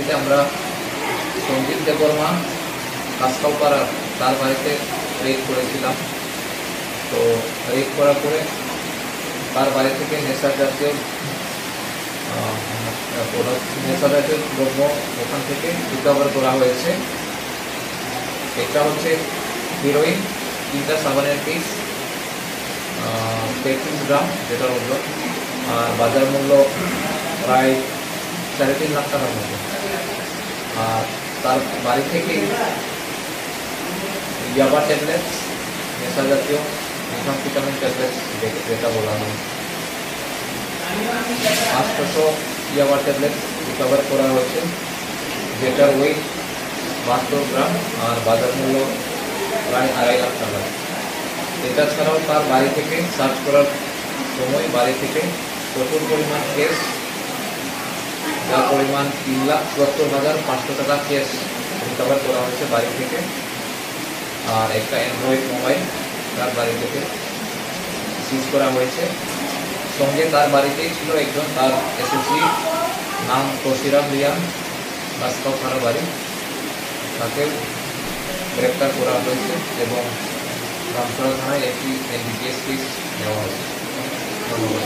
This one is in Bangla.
ভিত্তিতে আমরা সঞ্জিত দেববর্মা কাসকালপাড়া তার বাড়িতে রেড করেছিলাম। তো রেড করার পরে তার বাড়ি থেকে নেশা জাতীয় দ্রব্য ওখান থেকে রিকভার করা হয়েছে। এটা হচ্ছে হিরোইন 3টা সাবানের পিস, 33 গ্রাম যেটার ওজন, আর বাজার মূল্য প্রায় 3.5 লাখ টাকার মতো। আর তার বাড়ি থেকে ইয়াবা ট্যাবলেটস, নেশা জাতীয় মেথামফেটামিন ট্যাবলেটস যেটা বলা হয়, 800 ইয়াবা ট্যাবলেটস রিকভার করা হয়েছে, যেটার ওয়েট 72 গ্রাম আর বাজার মূল্য প্রায় 2.5 লাখ টাকা। এটা ছাড়াও তার বাড়ি থেকে সার্চ করার সময় বাড়ি থেকে প্রচুর পরিমাণ কেস, যার পরিমাণ 3,74,500 টাকা কেস রিকভার করা হয়েছে বাড়ি থেকে। আর একটা অ্যান্ড্রয়েড মোবাইল তার বাড়ি থেকে সিজ করা হয়েছে। সঙ্গে তার বাড়িতেই ছিল একজন তার অ্যাসোসিয়েট, নাম তসিরাম রিয়ান, কাসকালপাড়া বাড়ি, তাকে গ্রেপ্তার করা হয়েছে এবং রামছড়া থানায় একটি NDPS কেস নেওয়া হয়েছে। ধন্যবাদ।